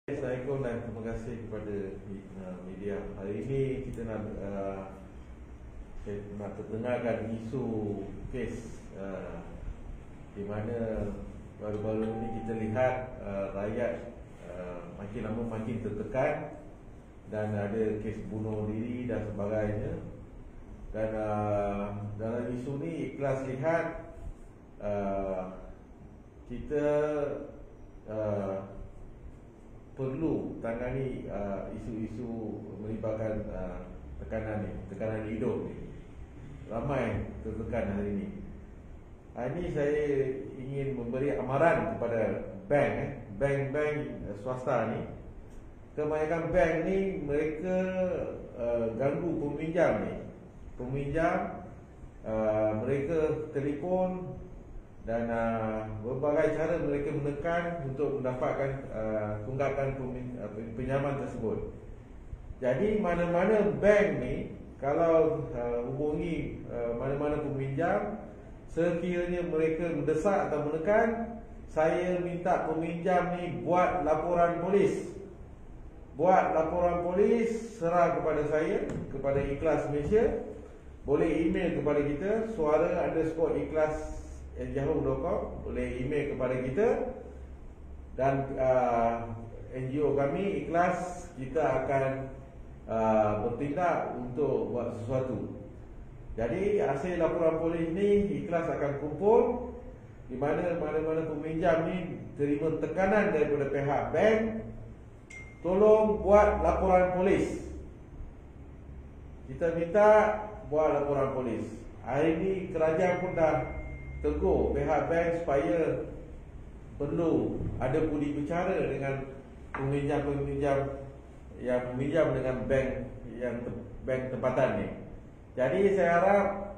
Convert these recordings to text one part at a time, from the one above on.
Assalamualaikum dan terima kasih kepada media. Hari ini kita nak terdengarkan isu kes di mana baru-baru ini kita lihat rakyat makin lama makin tertekan dan ada kes bunuh diri dan sebagainya. Dan dalam isu ni ikhlas lihat kita perlu tangani isu-isu melibatkan tekanan hidup ni. Ramai tertekan hari ini. Hari ini saya ingin memberi amaran kepada bank swasta ni. Kebanyakan bank ni mereka ganggu peminjam ni. Peminjam mereka telefon dan berbagai cara mereka menekan untuk mendapatkan tunggakan pinjaman tersebut. Jadi mana-mana bank ni kalau hubungi mana-mana peminjam, sekiranya mereka mendesak atau menekan, saya minta peminjam ni buat laporan polis. Buat laporan polis, serah kepada saya, kepada Ikhlas Malaysia. Boleh email kepada kita suara_ikhlas@yahoo.com. Boleh email kepada kita. Dan NGO kami Ikhlas, kita akan bertindak untuk buat sesuatu. Jadi hasil laporan polis ni Ikhlas akan kumpul di mana mana-mana peminjam ni terima tekanan daripada pihak bank, tolong buat laporan polis. Kita minta buat laporan polis. Hari ini kerajaan pun dah tegur pihak bank supaya perlu ada budi bicara dengan peminjam-peminjam yang meminjam dengan bank tempatan ni. Jadi saya harap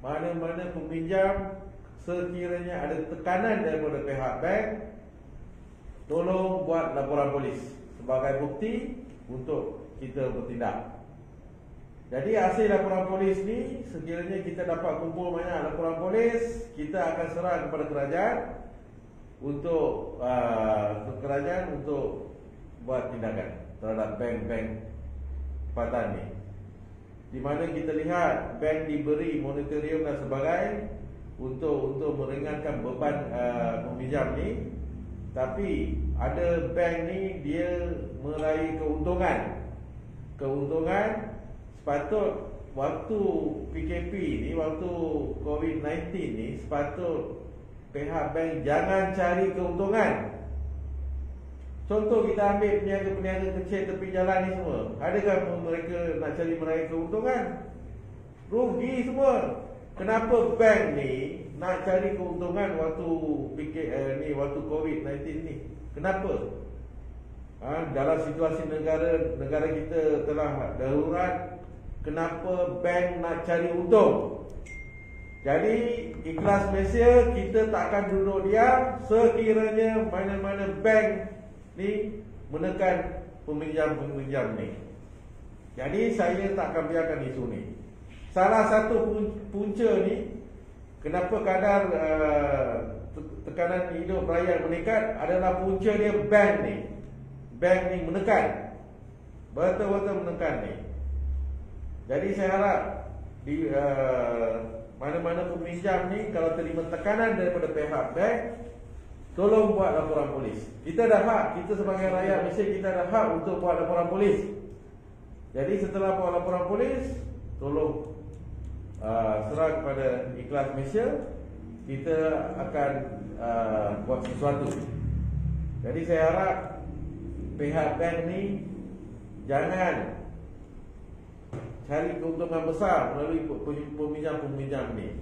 mana-mana peminjam sekiranya ada tekanan daripada pihak bank, tolong buat laporan polis sebagai bukti untuk kita bertindak. Jadi hasil laporan polis ni, sekiranya kita dapat kumpul banyak laporan polis, kita akan serah kepada kerajaan untuk buat tindakan terhadap bank-bank tempatan ni. Di mana kita lihat bank diberi moratorium dan sebagainya untuk meringankan beban peminjam ni, tapi ada bank ni dia meraih keuntungan. Sepatut waktu PKP ni, waktu COVID-19 ni, sepatut pihak bank jangan cari keuntungan. Contoh kita ambil peniaga-peniaga kecil tepi jalan ni semua. Adakah mereka nak cari meraih keuntungan? Rugi semua. Kenapa bank ni nak cari keuntungan waktu waktu COVID-19 ni? Kenapa? Dalam situasi negara kita telah darurat, kenapa bank nak cari untung? Jadi Ikhlas Malaysia, kita takkan duduk diam sekiranya mana-mana bank ni menekan peminjam-peminjam ni. Jadi saya takkan biarkan isu ni. Salah satu punca ni, kenapa kadar tekanan hidup rakyat meningkat adalah punca dia bank ni. Bank ni menekan, betul-betul menekan ni. Jadi saya harap di mana-mana peminjam ni kalau terima tekanan daripada pihak bank, tolong buat laporan polis. Kita dah hak, kita sebagai rakyat Malaysia, kita dah hak untuk buat laporan polis. Jadi setelah buat laporan polis, tolong serah kepada Ikhlas Malaysia, kita akan buat sesuatu. Jadi saya harap pihak bank ni jangan cari keuntungan besar melalui peminjam-peminjam ni.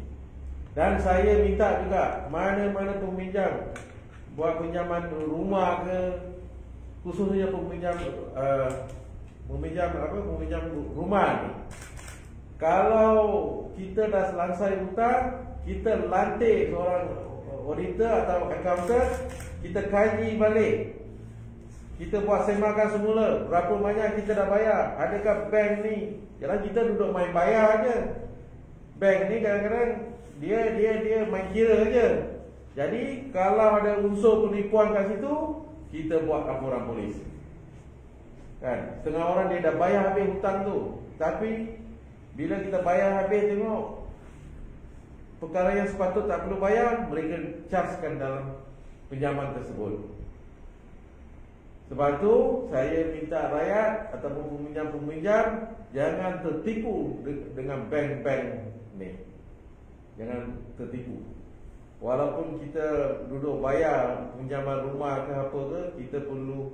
Dan saya minta juga mana-mana peminjam buat pinjaman rumah ke, khususnya peminjam rumah ni. Kalau kita dah selesai hutang, kita lantik seorang auditor atau accountant, kita kaji balik. Kita buat semakan semula, berapa banyak kita dah bayar. Adakah bank ni, jangan kita duduk main bayar je. Bank ni kadang-kadang dia main kira je. Jadi kalau ada unsur penipuan kat situ, kita buat laporan polis. Kan, setengah orang dia dah bayar habis hutang tu, tapi bila kita bayar habis tengok perkara yang sepatut tak perlu bayar, mereka chargekan dalam pinjaman tersebut. Sebab tu saya minta rakyat ataupun peminjam-peminjam jangan tertipu dengan bank-bank ni. Jangan tertipu. Walaupun kita duduk bayar pinjaman rumah ke apa ke, kita perlu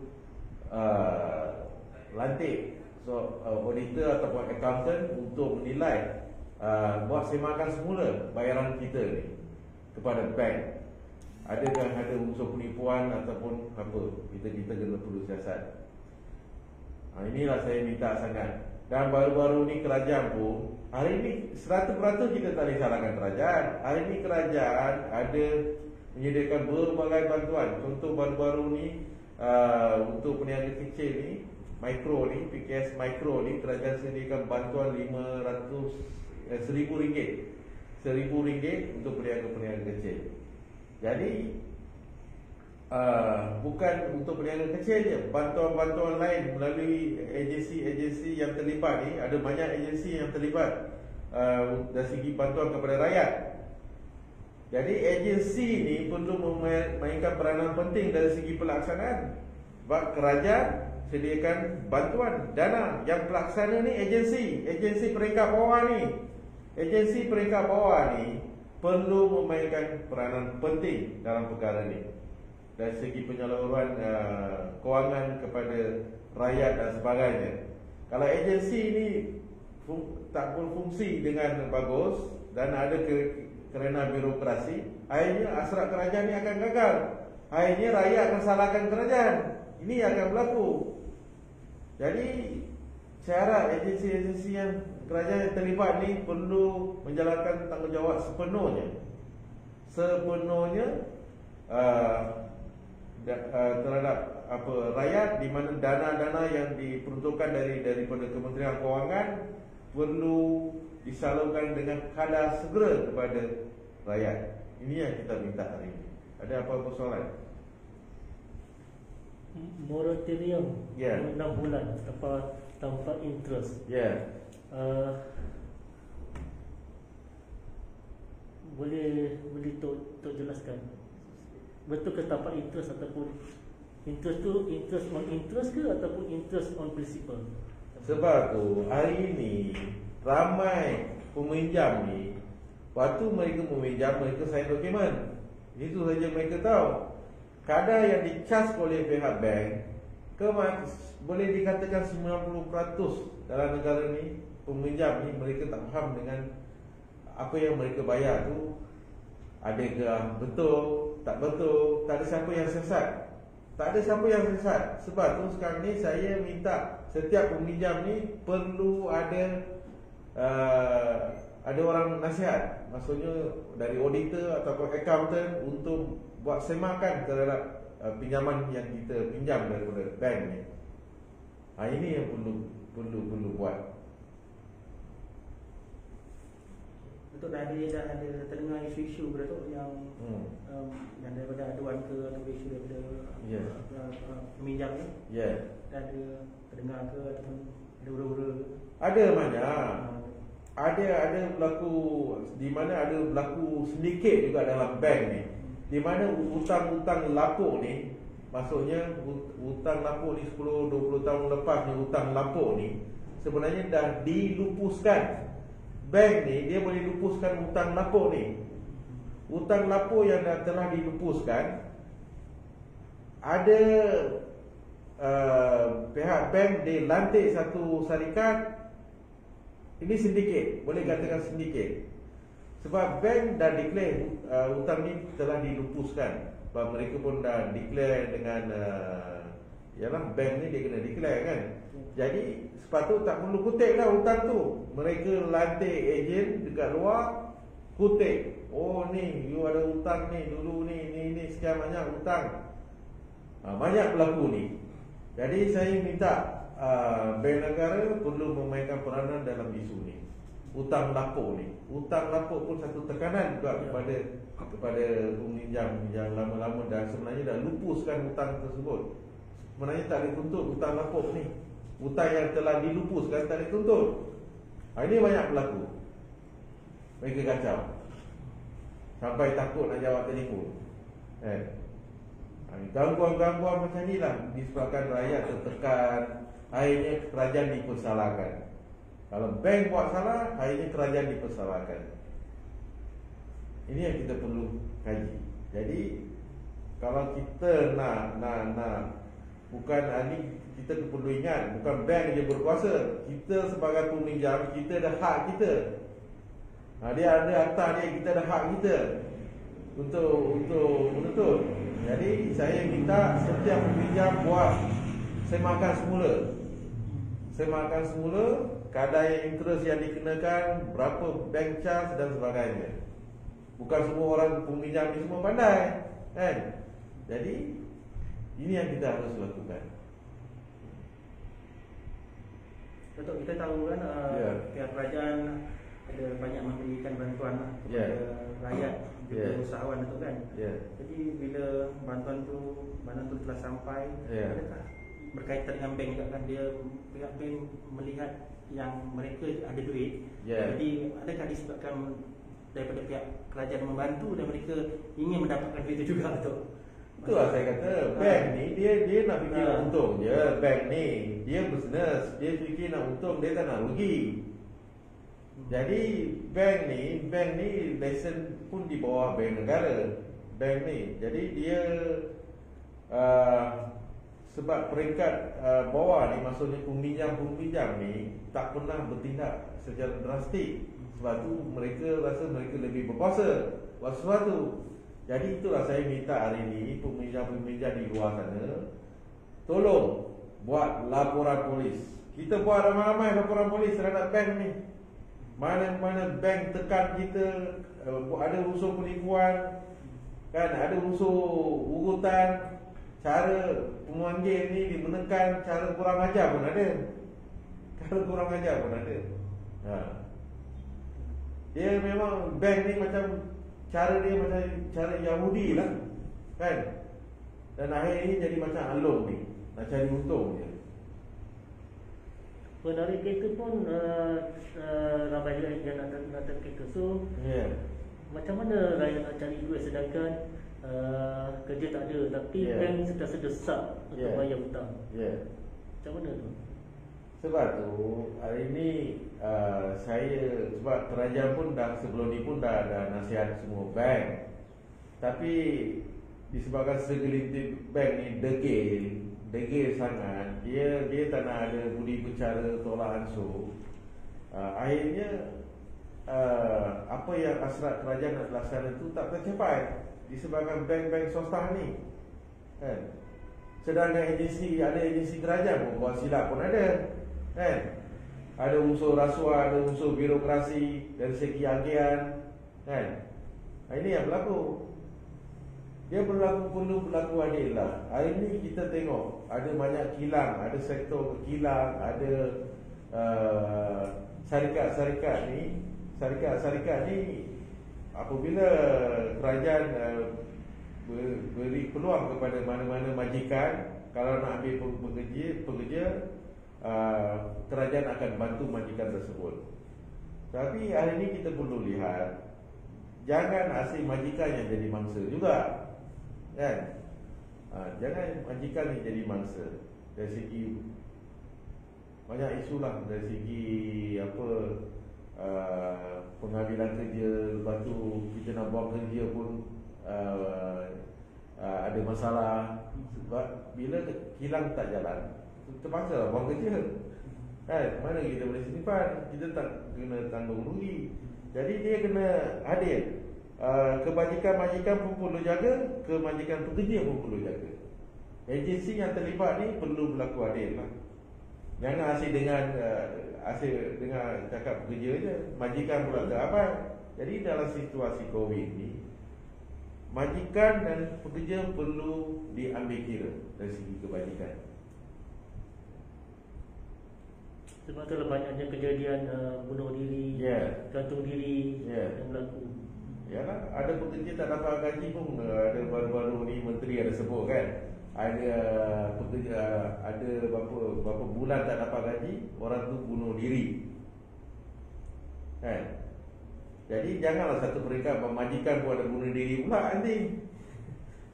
lantik auditor ataupun accountant untuk menilai, buat semakan semula bayaran kita ni kepada bank. Adakah ada unsur penipuan ataupun apa, kita kena perlu siasat. Inilah saya minta sangat. Dan baru-baru ni kerajaan pun, hari ni 100% kita tak boleh salahkan kerajaan. Hari ni kerajaan ada menyediakan berbagai bantuan. Contoh baru-baru ni untuk peniaga kecil ni, mikro ni, PKS mikro ni, kerajaan sediakan bantuan RM1,000 untuk peniaga-peniaga kecil. Jadi bukan untuk peniaga kecil je, bantuan-bantuan lain melalui agensi-agensi yang terlibat ni. Ada banyak agensi yang terlibat dari segi bantuan kepada rakyat. Jadi agensi ni perlu memainkan peranan penting dari segi pelaksanaan. Sebab kerajaan sediakan bantuan dana, yang pelaksana ni agensi peringkat bawah ni. Agensi peringkat bawah ni perlu memainkan peranan penting dalam perkara ni dari segi penyaluran kewangan kepada rakyat dan sebagainya. Kalau agensi ni tak berfungsi dengan bagus dan ada kerana birokrasi, akhirnya hasrat kerajaan ni akan gagal. Akhirnya rakyat akan salahkan kerajaan. Ini akan berlaku. Jadi saya harap agensi-agensi yang kerajaan yang terlibat ni perlu menjalankan tanggungjawab sepenuhnya terhadap rakyat, di mana dana-dana yang diperuntukkan daripada Kementerian Kewangan perlu disalurkan dengan kadar segera kepada rakyat. Ini yang kita minta hari ini. Ada apa-apa soalan? Moratorium 6 bulan tanpa interest. Boleh Tok jelaskan betul ke tanpa interest, ataupun interest tu interest on interest ke ataupun interest on principal? Sebab tu hari ini ramai peminjam ni, waktu mereka meminjam, mereka sign dokumen. Itu saja mereka tahu. Kadar yang dicas oleh pihak bank boleh dikatakan 90% dalam negara ni, peminjam ni mereka tak faham dengan apa yang mereka bayar tu. Adakah betul, tak betul, tak ada siapa yang sesat. Tak ada siapa yang sesat. Sebab tu sekarang ni saya minta setiap peminjam ni perlu ada orang nasihat, maksudnya dari auditor ataupun accountant untuk buat semakan terhadap pinjaman yang kita pinjam daripada bank ni. Ini yang perlu buat. Betul, dah ada terdengar isu-isu betul yang yang daripada aduan ke atau isu daripada peminjam ni. Dah ada terdengar ke ataupun ada ura-ura ke? Ada banyak. Ada berlaku, di mana ada berlaku sedikit juga dalam bank ni, di mana hutang-hutang lapuk ni, maksudnya hutang lapuk ni 10-20 tahun lepas ni, hutang lapuk ni sebenarnya dah dilupuskan. Bank ni dia boleh lupuskan hutang lapuk ni. Hutang lapuk yang dah telah dilupuskan, ada pihak bank dia lantik satu syarikat. Ini sindiket, boleh katakan sindiket. Sebab bank dah declare hutang ni telah dilupuskan. Sebab mereka pun dah declare dengan yalah, bank ni dia kena declare kan. Jadi sepatutnya tak perlu kutip lah hutang tu. Mereka lantik ejen dekat luar, kutip, oh ni you ada hutang ni dulu ni sekian banyak hutang. Banyak berlaku ni. Jadi saya minta bank negara perlu memainkan peranan dalam isu ni. hutang lapuk ni. Hutang lapuk pun satu tekanan juga kepada peminjam yang lama-lama dah sebenarnya dah lupuskan hutang tersebut. Sebenarnya tak boleh tuntut hutang lapuk ni. Hutang yang telah dilupuskan tak boleh tuntut. Ini banyak berlaku. Mereka kacau sampai takut nak jawab telefon. Gangguan-gangguan macam ni lah disebabkan rakyat tertekan. Akhirnya kerajaan dipersalahkan. Kalau bank buat salah, akhirnya kerajaan dipersalahkan. Ini yang kita perlu kaji. Jadi kalau kita nak bukan ni, kita perlu ingat, bukan bank je berkuasa. Kita sebagai peminjam, kita ada hak kita. Dia ada akta dia, kita ada hak kita untuk menuntut. Jadi saya minta setiap peminjam buat semakan semula kadar interest yang dikenakan, berapa bank charge dan sebagainya. Bukan semua orang peminjam ni semua pandai, kan? Jadi ini yang kita harus lakukan. Betul, kita tahu kan pihak kerajaan ada banyak memberikan bantuan kepada rakyat, juga usahawan itu kan. Jadi bila bantuan tu telah sampai, adakah berkaitan dengan bank juga kan, pihak bank melihat yang mereka ada duit, jadi adakah disebabkan daripada pihak kerajaan membantu dan mereka ingin mendapatkan duit itu juga tu? Itulah saya kata, bank ni dia nak fikir nak untung je. Bank ni dia bisnes, dia fikir nak untung, dia tak nak rugi. Jadi bank ni lesen pun di bawah bank negara. Bank ni, jadi dia sebab peringkat bawah ni, maksudnya peminjam ni tak pernah bertindak secara drastik. Sebab tu mereka rasa mereka lebih berkuasa buat sesuatu. Jadi itulah saya minta hari ini peminjam-peminjam di luar sana, tolong buat laporan polis. Kita buat ramai-ramai laporan polis terhadap bank ni. Mana-mana bank tekan kita, ada unsur penipuan, kan, ada unsur urutan, cara pemanggil ni menekan, cara kurang ajar pun ada. Dia memang bank ni macam cara dia macam cara Yahudi lah, kan. Dan akhirnya jadi macam alung ni, nak cari untung je. Penarik kereta pun ramai yang nak kereta. So macam mana rakyat nak cari duit sedangkan kerja tak ada, tapi bank sudah sedesak untuk bayar hutang. Macam mana tu? Sebab tu hari ni saya, sebab kerajaan pun dah sebelum ni pun dah nasihat semua bank. Tapi disebabkan segelintir bank ni degil sangat, dia tak nak ada budi bicara tolak ansur. Akhirnya apa yang hasrat kerajaan nak laksana itu tak tercapai disebabkan bank-bank swasta ni, kan. Sedangkan ada agensi kerajaan pun buat silap pun ada, kan. Ada unsur rasuah, ada unsur birokrasi dari segi agian, kan. Ini yang berlaku. Dia perlu berlaku adil lah. Hari ni kita tengok ada banyak kilang, ada sektor kilang, ada syarikat-syarikat ni apabila kerajaan beri peluang kepada mana-mana majikan, kalau nak ambil pekerja, kerajaan akan bantu majikan tersebut. Tapi hari ini kita perlu lihat, jangan asing majikan yang jadi mangsa juga, kan. Jangan majikan yang jadi mangsa. Dari segi banyak isu lah, dari segi pengambilan kerja, lepas tu kita nak buang kerja pun ada masalah. Sebab bila kilang tak jalan, terpaksa lah buang kerja, kan. Mana kita boleh simpan, kita tak kena tanggung rugi. Jadi dia kena adil. Kebajikan majikan pun perlu jaga, kemajikan pekerja pun perlu jaga. Agensi yang terlibat ni perlu berlaku adil lah. Jangan asyik dengan cakap pekerja je, majikan pula tak apa. Jadi dalam situasi COVID ni, majikan dan pekerja perlu diambil kira dari segi kebajikan. Sebab itulah banyaknya kejadian bunuh diri, gantung diri yang berlaku. Yalah, ada pekerja tak dapat gaji pun. Ada baru-baru ni menteri ada sebut kan, ada pekerja ada berapa bulan tak dapat gaji, orang tu bunuh diri kan. Jadi janganlah satu peringkat majikan pun ada bunuh diri pula nanti.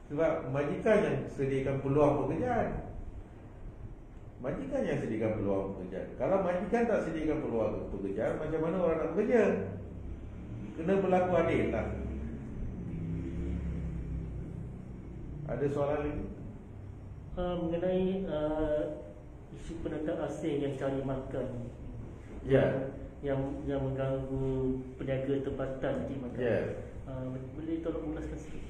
Sebab majikan yang sediakan peluang pekerjaan. Majikan yang sediakan peluang pekerjaan. Kalau majikan tak sediakan peluang pekerjaan, macam mana orang nak bekerja? Kena berlaku adil lah. Ada soalan lagi? Mengenai isu pendatang asing yang cari makan, yang mengganggu peniaga tempatan di makan, boleh tolong ulaskan sikit?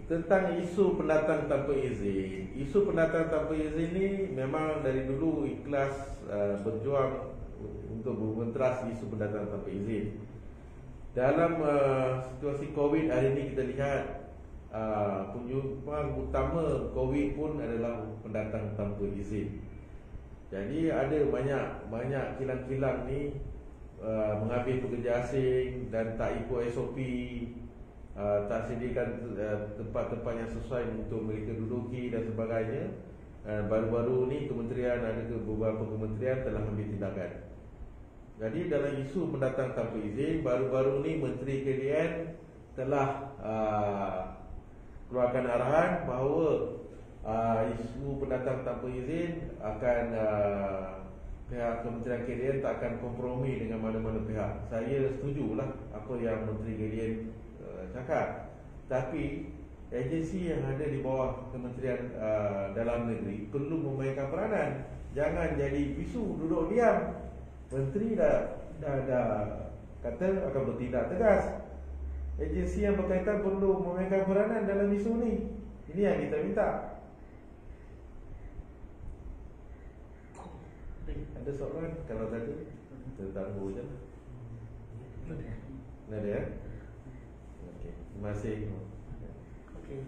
Tentang isu pendatang tanpa izin. Isu pendatang tanpa izin ni memang dari dulu ikhlas berjuang untuk menteras isu pendatang tanpa izin. Dalam situasi COVID hari ini kita lihat penyumbang utama COVID pun adalah pendatang tanpa izin. Jadi ada banyak kilang-kilang ni mengambil pekerja asing dan tak ikut SOP, tak sediakan tempat-tempat yang sesuai untuk mereka duduki dan sebagainya. Baru-baru ni beberapa kementerian telah ambil tindakan. Jadi dalam isu pendatang tanpa izin, baru-baru ni Menteri KDN telah keluarkan arahan bahawa isu pendatang tanpa izin akan pihak Kementerian KDN tak akan kompromi dengan mana-mana pihak. Saya setujulah apa yang Menteri KDN cakap. Tapi agensi yang ada di bawah Kementerian Dalam Negeri perlu memainkan peranan. Jangan jadi bisu duduk diam. Menteri dah kata akan bertindak tegas. Agensi yang berkaitan perlu memainkan peranan dalam isu ni. Ini yang kita minta. Ada soalan? Kalau tak ada, kita tangguh je. Ada ya? Okey, terima kasih. Okey.